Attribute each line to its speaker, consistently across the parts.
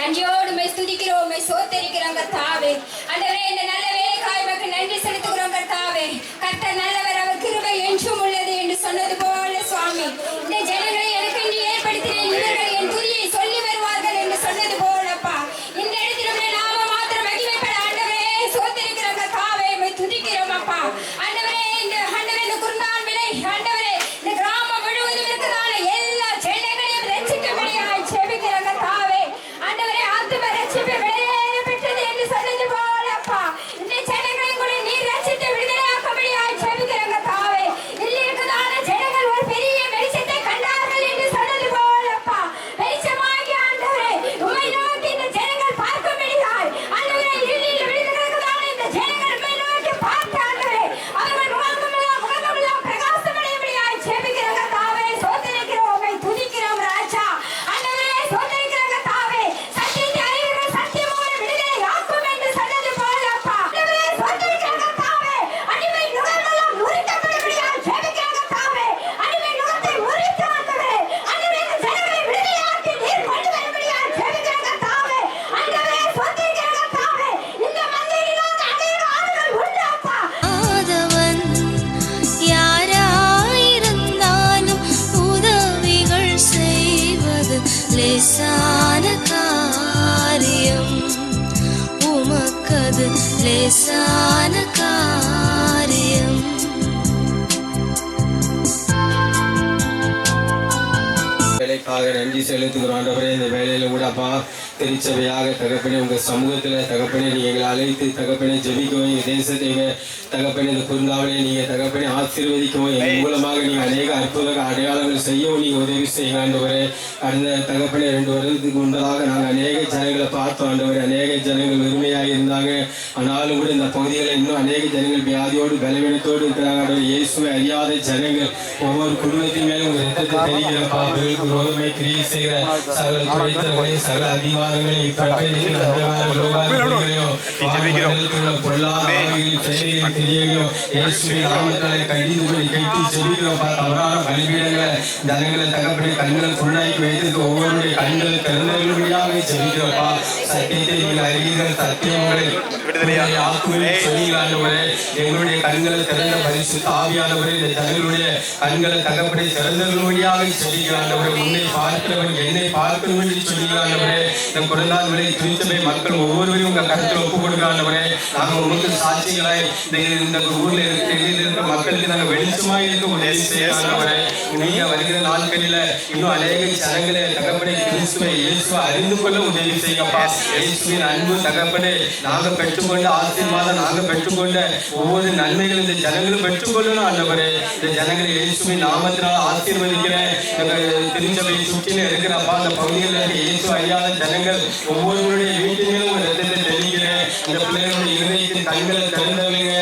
Speaker 1: நன்றியோடு உம்மை துதிக்கிறோம், உம்மை சோத்தரிக்கிறோம் கர்த்தாவே. ஆண்டவரே, இந்த நல்ல வேலைக்காய் உமக்கு நன்றி செலுத்துகிறோம் கர்த்தாவே. கர்த்தர் நல்லவர், அவர் கிருபை என்றும் உள்ளது என்று சொன்னது போல சுவாமி, இந்த ஜனங்களை எனக்கு என்று ஏற்படுத்தினேன், இவர்கள் என் துதியை சொல்லி வருவார்கள் என்று சொன்னது போலப்பா. இந்த இடத்தில் உம்முடைய நாமம் மாத்திரம் மகிமைப்பட ஆண்டவரே சோத்தரிக்கிறோம் கர்த்தாவே, உம்மை துதிக்கிறோம் அப்பா. ஆண்டவரே, இந்த குருந்தான் விலை ஆண்டவரே, இந்த கிராமம் முழுவதும் இருக்கிறதான எல்லா ஜனங்களையும் ரட்சிக்கும்படியாய் ஜெபிக்கிறோம் கர்த்தாவே. ஆண்டவரே, ஆத்தும ரட்சிப்பு விலையேற பெற்றது என்று சொன்னது போல அப்பா, இந்த ஜனங்களையும் கூட நீர் ரட்சித்து விடுதலையாக்கும்படியாய் ஜெபிக்கிறோம் கர்த்தாவே. இதில் இருக்கிறதான ஜனங்கள் ஒரு பெரிய வெளிச்சத்தை கண்டார்கள் என்று சொன்னது போல அப்பா, வெளிச்சமாகி ஆண்டவரே உம்மை நோக்கி இந்த ஜனங்கள் பார்க்கும்படியாய் ஆண்டவரே, இருளில் விழுந்திருக்கிறதான இந்த ஜனங்கள் உம்மை நோக்கி பார்த்து ஆண்டவரே அவர்கள் முகமெல்லாம் பிரகாசமடையும்படியாய் ஜெபிக்கிறோம் கர்த்தாவே. சோதரிக்கிறோம், உம்மை துதிக்கிறோம் ராஜா. ஆண்டவரே, சோதரிக்கிறோம் கர்த்தாவே. சத்தியத்தை அறிவீர்கள், சத்தியம் உங்களை விடுதலையாக்கும் என்று சொன்னது போல அப்பா. ஆண்டவரே, சோதரிக்கிறோம் கர்த்தாவே. அடிமை நுகமெல்லாம் முறிக்கப்படும்படியாய் ஜெபிக்கிறோம் கர்த்தாவே. அடிமை நுகத்தை முறித்து ஆண்டவரே ஆண்டவரே, இந்த ஜனங்களை விடுதலையாக்கி நீர் கொண்டு வரும்படியாய் ஜெபிக்கிறோம் கர்த்தாவே. ஆண்டவரே, சோதரிக்கிறோம் கர்த்தாவே. இந்த மந்தையிலாக அநேக ஆடுகள் உண்டு அப்பா.
Speaker 2: ஆதவன் யாராயிருந்தாலும் உதவிகள் செய்வது லேசான காரியம், உமக்கது லேசான காரியம்.
Speaker 3: வேலைக்காக நன்றி செலுத்துகிறோம் ஆண்டவரே. இந்த வேலையில கூட அப்பா திருச்சபையாக தகப்பனே உங்க சமூகத்துல தகப்பனே நீங்க எங்களை அழைத்து தகப்பனே ஜெபிக்கவும், எங்க தேசத்தை தகப்பனே இந்த குருந்தாவளை நீங்க தகப்பனே ஆசீர்வதிக்கவும், என் மூலமாக நீங்க அநேக அற்புத அடையாளங்கள் செய்யவும் நீங்க உதவி செய்யுங்க ஆண்டவரே. கடந்த தகப்பனே 2 வருடத்துக்கு முன்னதாக நாங்கள் அநேக ஜனங்களை பார்த்தோம் ஆண்டவரே. அநேக ஜனங்கள் வெறுமையாக இருந்தாங்க. ஆனாலும் கூட இந்த பகுதிகளில் இன்னும் அநேக ஜனங்கள் வியாதியோடு பலவீனத்தோடு இருக்கிறாங்க ஆண்டவரே. இயேசுவை அறியாத ஜனங்கள் ஒவ்வொரு குடும்பத்தின் மேலும் உங்க ரத்தத்தை தெரிகிறப்பா. ரோதமை கிரியை செய்கிற சகல துறைத்தவர்களையும் சகல அதிகாரங்களையும் ஜனங்களை தகப்படி கண்களை புண்ணாக்கி வைத்து ஒவ்வொருடைய கண்களை திறந்தவர்களாக செவிக்கிறப்பா. சத்தியத்தை நீங்கள் அறிவீர்கள், சத்தியங்களை எங்களுடைய கண்களை திறந்த பரிசுத்த ஆவியானவரே, இந்த ஜனங்களுடைய கண்களை தகப்படி திறந்தவர்களாக செவிக்கிறாண்டவரே. உன்னை பார்க்கிறவன் என்னை பார்க்கணும் என்று சொல்லுகிறாண்டவரே. நம் குழந்தைகளை திருச்சபை மக்கள் ஒவ்வொருவரையும் உங்கள் கருத்தில் ஒப்புக் கொடுக்கிறாண்டவரே. நாங்கள் உங்களுக்கு சாட்சிகளாய் இந்த ஊர்ல இருக்கிற மக்களுக்கு நாங்கள் வெளிச்சமாக இருக்க உதவி செய்யாண்டவரே. நீங்க வருகிற நாட்களில் இன்னும் அநேக ஜனங்களை தகப்படை கிறிஸ்துவை இயேசுவை அறிந்து கொள்ள உதவி செய்யப்பா. இயேசுவின் அன்பு தகப்படை நாங்கள் பெற்றுக்கொண்ட ஆசீர்வாதம், நாங்கள் பெற்றுக்கொண்ட ஒவ்வொரு நன்மைகள் இந்த ஜனங்களும் பெற்றுக்கொள்ளணும் ஆண்டவரே. இந்த ஜனங்களை இயேசுவின் நாமத்தினால் ஆசீர்வதிக்கிறேன். திருச்சபையை சுற்றில இருக்கிறப்பா அந்த பகுதிகளில் இயேசு அறியாத ஜனங்கள் ஒவ்வொருவருடைய வீட்டிலும் ஒரு ரத்தத்தை தெளிக்கிறேன். இந்த பிள்ளைகளுடைய இருதயத்தின் கண்களை திறந்தவங்க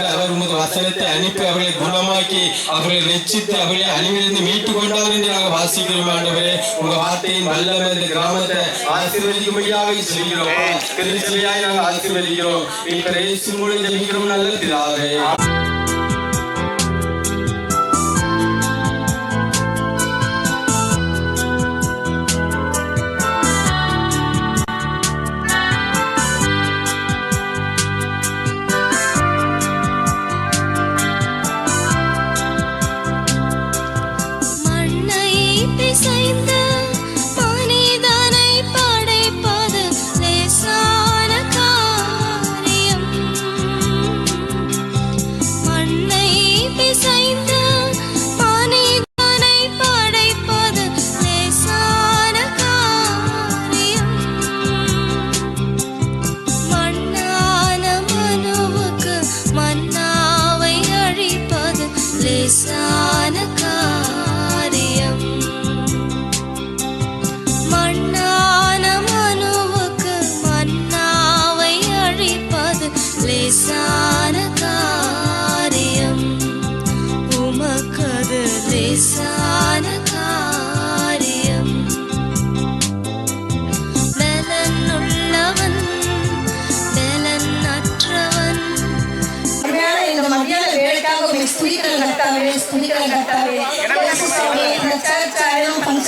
Speaker 3: அவர் உங்க வசனத்தை அனுப்பி அவர்களை குணமாக்கி அவர்களை ரட்சித்து அவர்களை அழிவிலிருந்து மீட்டு கொண்டார் என்று நாங்கள் வாசிக்கிறோம் ஆண்டவரே. உங்க வார்த்தையின் வல்லமை இந்த கிராமத்தை ஆசீர்வதிக்கும்படியாக சொல்கிறோம். திருச்சபையாய் நாங்கள் ஆசீர்வதிக்கிறோம். இப்ப இயேசு மூலம் ஜெபிக்கிறோம் நல்ல பிதாவே.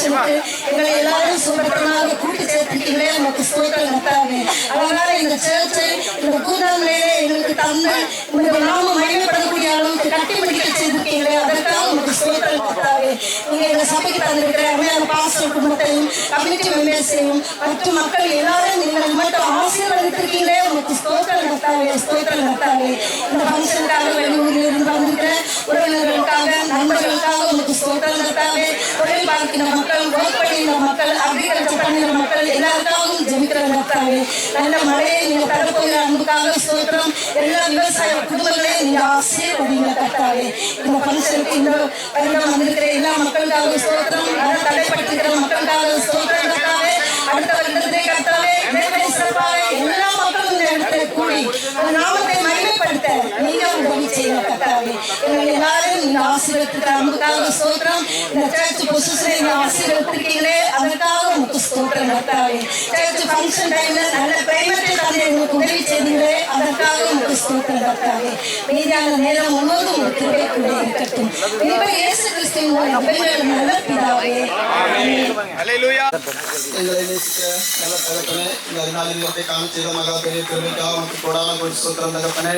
Speaker 4: ஃபங்க்ஷனுக்கு எங்களை எல்லாரும் சுபத்திரமாக கூட்டி சேர்த்துக்கீங்களே உங்களுக்கு ஸ்தோத்திரம் கர்த்தாவே. அதனால இந்த சர்ச்சை இந்த கூதாமலையிலே எங்களுக்கு தந்து இந்த நாம மகிமைப்படக்கூடிய அளவுக்கு கட்டி பிடிக்க செய்திருக்கீங்களே அதற்காக உங்களுக்கு ஸ்தோத்திரம் கர்த்தாவே. நீங்க எங்க சபைக்கு தந்திருக்கிற அருமையான பாஸ்டர் குடும்பத்தையும் கம்யூனிட்டி மெம்பர்ஸையும் மற்றும் மக்கள் எல்லாரும் நீங்கள் மட்டும் ஆசீர்வதித்திருக்கீங்களே உங்களுக்கு ஸ்தோத்திரம் கர்த்தாவே, ஸ்தோத்திரம் கர்த்தாவே. இந்த ஃபங்க்ஷனுக்காக வெளியூரில் இருந்து வந்திருக்கிற உறவினர்களுக்காக நண்பர்களுக்காக உங்களுக்கு ஸ்தோத்திரம் கர்த்தாவே. தொழில் பார்க்கிற மக்கள், ஒர்க் பண்ணுகிற மக்கள், அக்ரிகல்ச்சர் பண்ணுகிற மக்கள் எல்லாருக்காகவும் ஜெபிக்கிற கர்த்தாவே. நல்ல மழையை நீங்க தரப்போகிற அன்புக்காக ஸ்தோத்திரம். எல்லா விவசாய குடும்பங்களையும் நீங்க ஆசீர்வதிங்க கர்த்தாவே. இந்த ஃபங்க்ஷனுக்கு இந்த வருடம் வந்திருக்கிற எல்லா மக்களுக்காக ஸ்தோத்திரம். தடைப்பட்டிருக்கிற மக்களுக்காக ஸ்தோத்திரம் கர்த்தாவே. அடுத்த வருடத்திலே கர்த்தாவே சிறப்பாக எல்லா மக்களும் இந்த இடத்துல கூடி நாமத்தை மகிமைப்படுத்த நீங்க உதவி செய்யுங்க கர்த்தாவே. எங்களை எல்லாரும் நீங்க ஆசீர்வதிக்கிற அன்புக்காக ஸ்தோத்திரம். இந்த சர்ச் பொசிஷனை நீங்க ஆசீர்வதிக்கிறீங்களே அதற்காக உங்களுக்கு ஸ்தோத்திரம் கர்த்தாவே. சர்ச் ஃபங்க்ஷன் டைம்ல நல்ல கிளைமேட்டை தந்து எங்களுக்கு உதவி செய்தீங்களே அதற்காக உங்களுக்கு ஸ்தோத்திரம் கர்த்தாவே. மீதியான நேரம் முழுவதும் உங்களுக்கு கிருபை கூட இருக்கட்டும். மீட்பர் இயேசு கிறிஸ்துவின் மூலம் நல்ல பிதாவே
Speaker 5: எங்களை நேசிக்க நல்ல தகப்பனே, இந்த அதிகாலை காணும் செய்த மகா பெரிய கிருபைக்காக உனக்கு கொடான கொடி ஸ்தோத்திரம் தகப்பனே.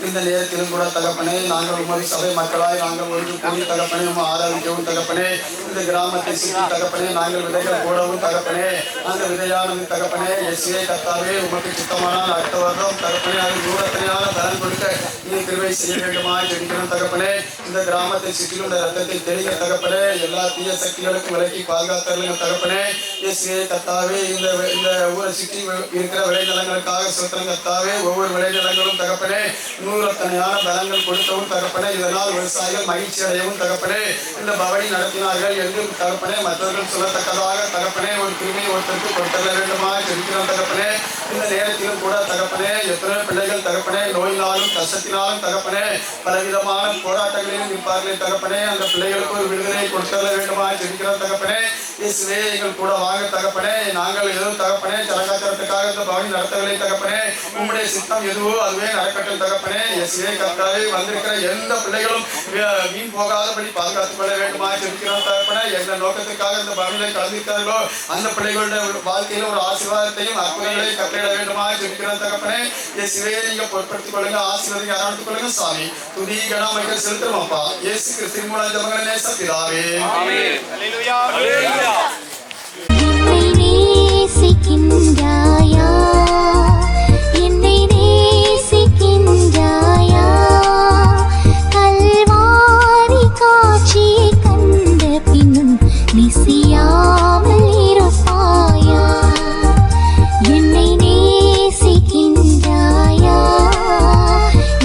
Speaker 5: இந்த நேரத்திலும் கூட தகப்பனே நாங்கள் உமது சபை மக்களாய் நாங்கள் ஒன்று கூடி தகப்பனே உம் ஆராதிக்கவும் தகப்பனே. இந்த கிராமத்தை சுற்றி தகப்பனே நாங்கள் விதைகள் போடவும் தகப்பனே அந்த விதையானது தகப்பனே எஸ்ஏ கர்த்தாவே உமக்கு சுத்தமான அடுத்த வருடம் தகப்பனே அது தூரத்தினால பலன் கொடுக்க நீ கிருபை செய்ய வேண்டுமா ஜெபிக்கிறோம் தகப்பனே. இந்த கிராமத்தை சுற்றிலும் இந்த ரத்தத்தை தெளிக்க தகப்பனே எல்லா தீய சக்திகளுக்கும் விலக்கி பாதுகாத்தருங்க தகப்பனே. எஸ்ஏ கர்த்தாவே இந்த ஊரை சுற்றி இருக்கிற விளைநிலங்களுக்காக சுத்தம் கர்த்தாவே. ஒவ்வொரு விளைநிலங்களும் தகப்பனே நூறத்தனையான பலங்கள் கொடுக்கவும் தகப்பனே. இதனால் விவசாயிகள் மகிழ்ச்சி அடையவும் தகப்பனே. இந்த பவனி நடத்தினார்கள் என்று தகப்பனே மற்றவர்கள் சொல்லத்தக்கதாக தகப்பனே ஒரு கிருமி ஒருத்தருக்கு கொடுத்தர வேண்டுமா ஜெபிக்கிறோம் தகப்பனே. இந்த நேரத்திலும் கூட தகப்பனே எத்தனை பிள்ளைகள் தகப்பனே நோயினாலும் கஷ்டத்தினாலும் தகப்பனே பலவிதமான போராட்டங்களிலும் இருப்பார்களே தகப்பனே. அந்த பிள்ளைகளுக்கு ஒரு விடுதலை கொடுத்தர வேண்டுமா ஜெபிக்கிறோம் தகப்பனே. இயேசுவே எங்கள் கூட வாங்க தகப்பனே. நாங்கள் எதுவும் தகப்பனே சரகாச்சாரத்துக்காக இந்த பவனி நடத்தவில்லை தகப்பனே. உம்முடைய சித்தம் எதுவோ அதுவே நடக்கட்டும் தகப்பனே. இயேசுவே கர்த்தாவே வந்திருக்கிற எந்த பிள்ளைகளும் வீண் போகாதபடி பாதுகாத்துக் கொள்ள வேண்டுமா ஜெபிக்கிறோம் தகப்பனே. எந்த நோக்கத்துக்காக இந்த பவனியை கலந்திருக்கிறார்களோ அந்த பிள்ளைகளுடைய வாழ்க்கையில ஒரு ஆசீர்வாதத்தையும் அற்புதங்களையும் கட்டளையிட வேண்டுமா ஜெபிக்கிறோம் தகப்பனே. இயேசுவே நீங்க பொறுப்படுத்திக் கொள்ளுங்க, ஆசீர்வாதத்தை ஆரம்பித்துக் கொள்ளுங்க சாமி. துதி கனமைகள் செலுத்தும் அப்பா இயேசு கிறிஸ்துவின் மூலம் ஜெபங்களை நேச பிதாவே ஆமென். அல்லேலூயா அல்லேலூயா.
Speaker 2: என்னை நேசிக்கின்றாயா, என்னை நேசிக்கின்றாயா, கல்வாரி காட்சியை கண்ட பின்னும் நிசியாமல் இருப்பாயா. என்னை நேசிக்கின்றாயா,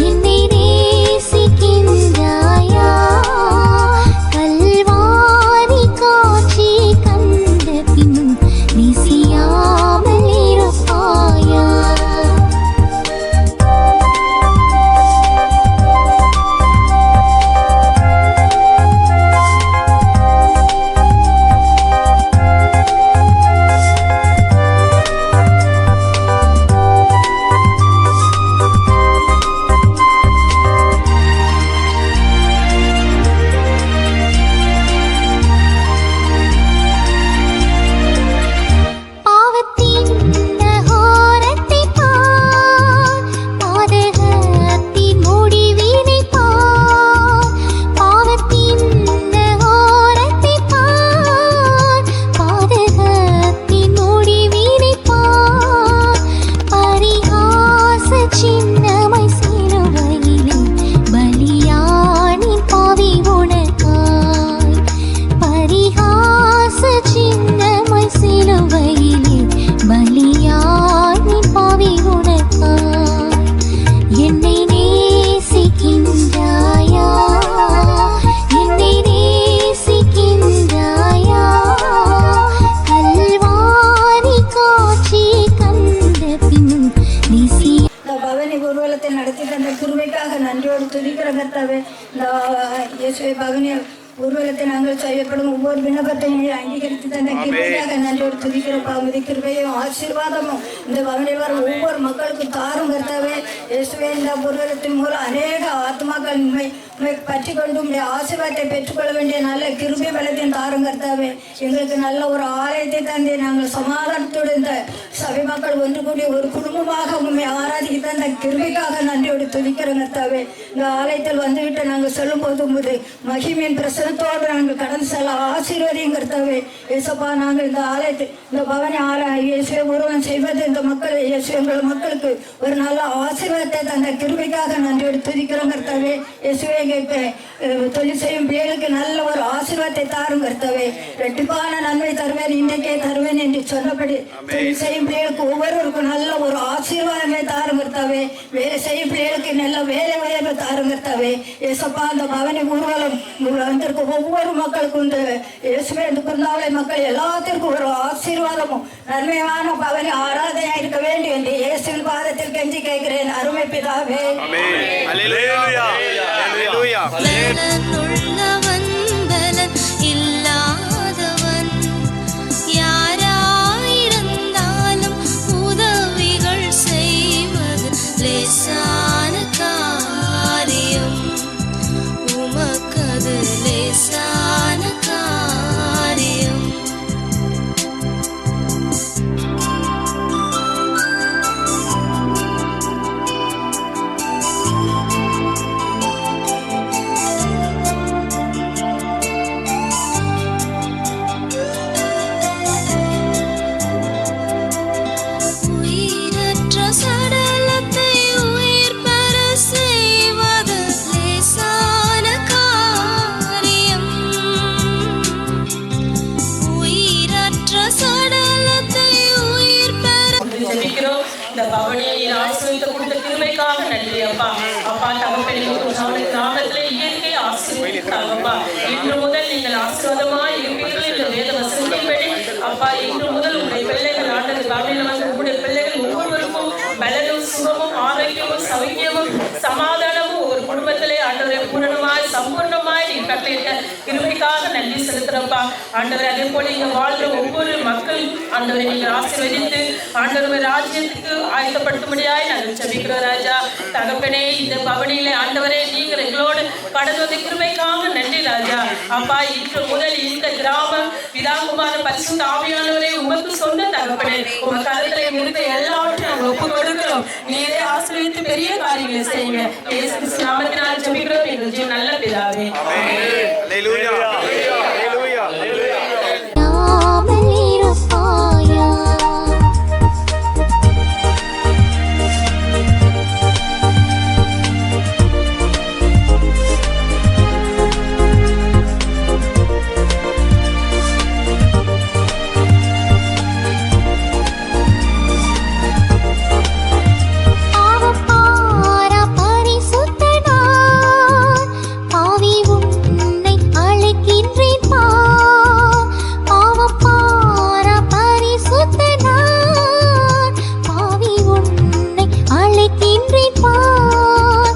Speaker 2: என்னை நேசிக்கின்றாயா, கல்வாரி காட்சியை கண்ட பின்னும் நிசியாமல் இருப்பாயா. பாவத்தின் நகோரத்தை பார், பாதகத்தின் முடிவினை பார். பாவத்தின் நகோரத்தை பார், பாதகத்தின் முடிவினை பார். பரிகாச சின்னமாய் சிலுவையிலே பலியானின் பாவி உனக்காய். பரிகாச சின்னமாய் சிலுவையிலே பலியானின் பாவி உனக்காய். என்னை நேசிக்கின்றாயா, என்னை நேசிக்கின்றாயா, கல்வாரி காட்சியை கண்ட பின்னும் நிசிய
Speaker 4: இந்த பவனி ஊர்வலத்தை நடத்தி தந்த கிருபைக்காக நன்றியோடு துதிக்கிற கர்த்தாவே. இந்த இயேசுவை பவனி ஊர்வலத்தை நாங்கள் செய்யப்படும் ஒவ்வொரு விண்ணப்பத்தையும் அங்கீகரித்து தந்த கிருபைக்காக நன்றியோடு துதிக்கிற பாவதி கிருபையும் ஆசீர்வாதமும் இந்த பவனில் வர ஒவ்வொரு மக்களுக்கும் தாரும் கர்த்தாவே. இயேசுவே இந்த ஊர்வலத்தின் மூலம் அநேக ஆத்மா
Speaker 6: மக்கள் பற்றி கொண்டு உடைய ஆசீர்வாதத்தை பெற்றுக்கொள்ள வேண்டிய நல்ல கிருபை பலத்தையும் தாரும் கர்த்தாவே. எங்களுக்கு நல்ல ஒரு ஆலயத்தை தந்து நாங்கள் சமாதானத்தோடு இந்த சபை மக்கள் ஒன்று கூடி ஒரு குடும்பமாக உண்மை ஆராதிக்க தந்த கிருபைக்காக நன்றியோடு துதிக்கிறோம் கர்த்தாவே. இந்த ஆலயத்தில் வந்துவிட்டு நாங்கள் சொல்லும் போது மகிமையின் பிரசனத்தோடு நாங்கள் கடந்து செல்ல ஆசீர்வதியும் கர்த்தாவே. இயேசப்பா, நாங்கள் இந்த ஆலயத்தை இந்த பவனி இயேசுவை உருவம் செய்வது இந்த மக்கள் இயேசு எங்கள் மக்களுக்கு ஒரு நல்ல ஆசீர்வாதத்தை தந்த கிருபைக்காக நன்றியோடு துதிக்கிறோம் கர்த்தாவே. இயேசுவே, எங்களுக்கு தொழில் செய்யும் பிள்ளைகளுக்கு நல்ல ஒரு ஆசீர்வாதத்தை தாரும் கர்த்தாவே. ரெட்டிப்பான நன்மை தருவேன், இன்றைக்கே தருவேன் என்று சொன்னபடி தொழில் செய்யும் பிள்ளைகளுக்கு ஒவ்வொருவருக்கும் நல்ல ஒரு ஆசீர்வாதமே தாரும் கர்த்தாவே. வேலை செய்யும் பிள்ளைகளுக்கு நல்ல வேலை உயர்வு தாரும் கர்த்தாவே. இயேசப்பா, அந்த பவனி ஊர்வலம் வந்திருக்க ஒவ்வொரு மக்களுக்கும் இந்த இயேசுவே இந்த குருந்தாவளை மக்கள் எல்லாத்திற்கும் ஒரு ஆசீர்வாதமும் நன்மையான பவனி ஆராதனையா இருக்க வேண்டும் என்று இயேசுவின் பாதத்தில் கெஞ்சி கேட்கிறேன் அருமை பிதாவே.
Speaker 2: பலனுள்ளவன் பலன் இல்லாதவன் யாராயிருந்தாலும் உதவிகள் செய்வது லேசான காரியம். உமக்கது லேசான காரியம். உயிரற்ற சடலத்தை உயிர் பெற செய்வது லேசான காரியம். உயிரற்ற சடலத்தை உயிர் பெற
Speaker 7: ஜெபிக்கிறோம். இந்த பவனியை ஆசீர்வதித்து கொடுத்த கிருபைக்காக நன்றி அப்பா. அப்பா, தகப்பனே, நாமத்திலே இயற்கை ஆசீர்வதித்தாங்கப்பா. இன்று முதல் நீங்கள் ஆசீர்வாதமாய் இருப்பீர்கள் இந்த வேத வசனத்தின்படி அப்பா. இன்று முதல் உங்களுடைய பிள்ளைகள் ஆண்டது பவனியில் வந்து உங்களுடைய பிள்ளைகள் ஒவ்வொருவருக்கும் பலனும் சுகமும் ஆரோக்கியமும் சௌக்கியமும் சமாதானமும் ஒரு குடும்பத்திலே ஆண்டவரை பூரணமாய் சம்பூர்ணமாய் நீ கட்டியிருக்க கிருபைக்காக நன்றி செலுத்துறப்பா. ஆண்டவர், அதே போல இங்க வாழ்ற ஒவ்வொரு மக்கள் ஆண்டவரை நீங்கள் ஆசீர்வதித்து ஆண்டவர் ராஜ்யத்துக்கு ஆயத்தப்படுத்தும்படியாய் நாங்கள் ஜெபிக்கிறோம் ராஜா. தகப்பனே, இந்த பவனியிலே ஆண்டவரே நீங்கள் எங்களோடு கடந்து வந்த கிருபைக்காக நன்றி ராஜா. அப்பா, இன்று முதல் இந்த கிராமம் பிதாகுமார பரிசுத்த ஆவியானவரே உமக்கு சொந்த தகப்பனே, உங்க கருத்துல இருந்த எல்லாவற்றையும் நாங்கள் ஒப்பு கொடுக்கிறோம். நீரே ஆசீர்வதித்து பெரிய காரியங்களை செய்யுங்க. இயேசு கிறிஸ்து நாமத்தினால் ஜெபிக்கிறோம் எங்கள் ஜீவன் நல்ல பிதாவே.
Speaker 2: நாமல் இருப்பாயா. பாவப்பாரா பரிசுத்தனார் பாவி உன்னை அழைக்கின்றேன் பார். பாவப்பாரா பரிசுத்தனார் பாவி உன்னை அழைக்கின்றேன் பார்.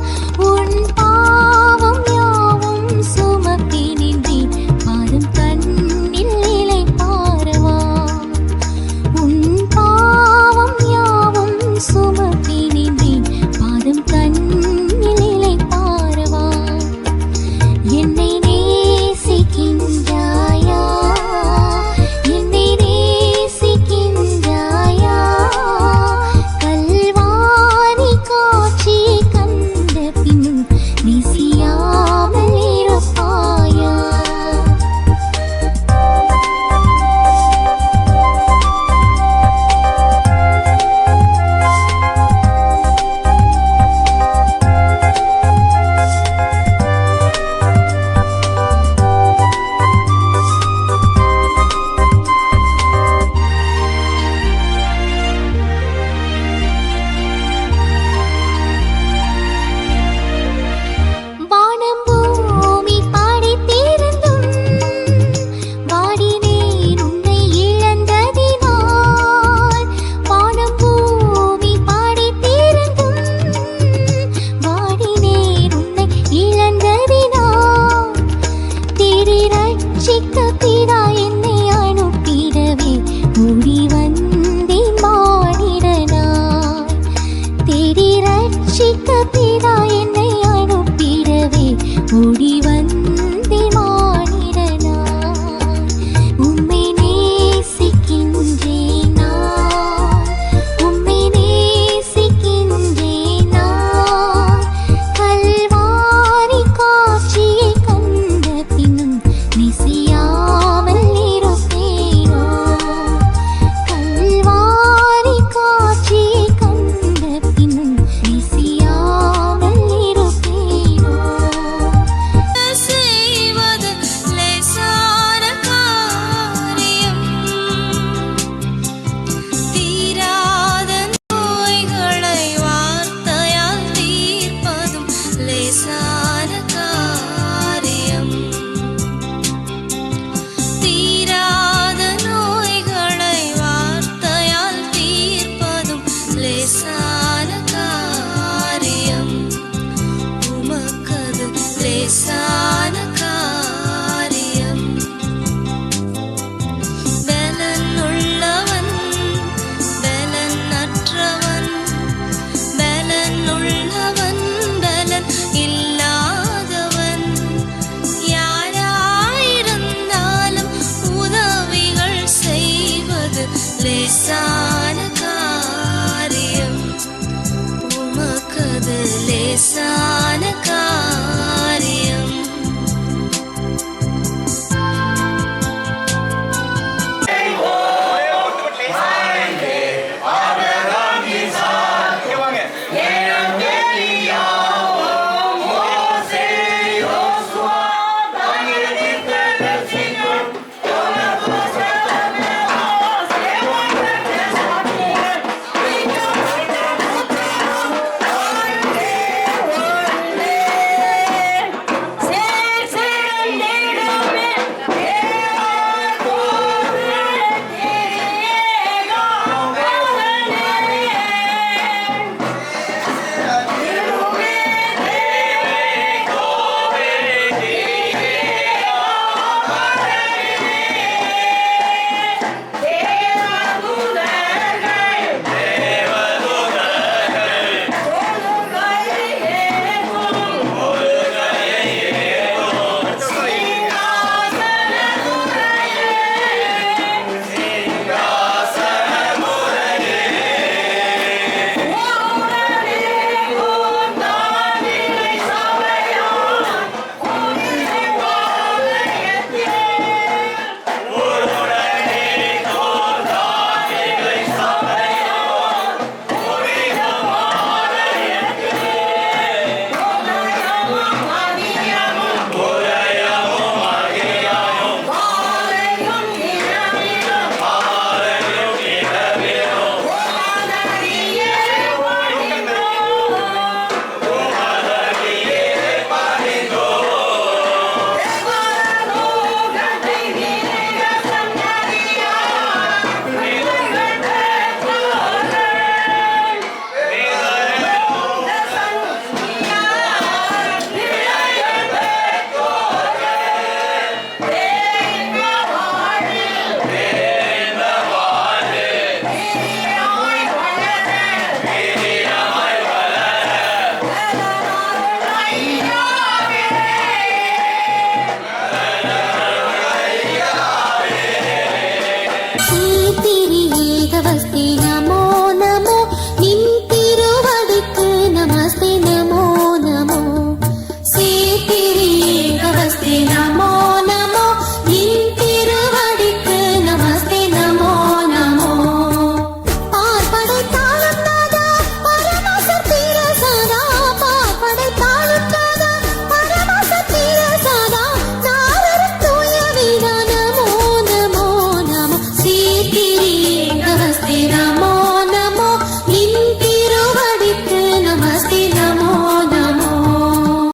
Speaker 2: உன் பாவம் யாவும் சுமத்தி நின்றேன் பாதம் கண்ணில் நிலை பாரவா. உன் பாவம் யாவும் சுமத்தி நின்றேன் பாதம் கண்ணில் நிலை பாரவா. என்னை நேசிக்கின்றாயா. என்னை நேசிக்கின்றாயா. கல்வாரி காட்சி கண்ட பின்னும் நேசியாமல் இருப்பாயா. வானம் பூமி படைத்திருந்தும் வாடினேன் உன்னை இழந்ததினால். வானம் பூமி படைத்திருந்தும் வாடினேன் உன்னை இழந்ததினால். தேடி ரட்சிக்க பிதா என்னை அனுப்பிடவே ஓடி வந்தேன் மானிடனாய். தேடி ரட்சிக்க பிதா என்னை அனுப்பிட ஏசா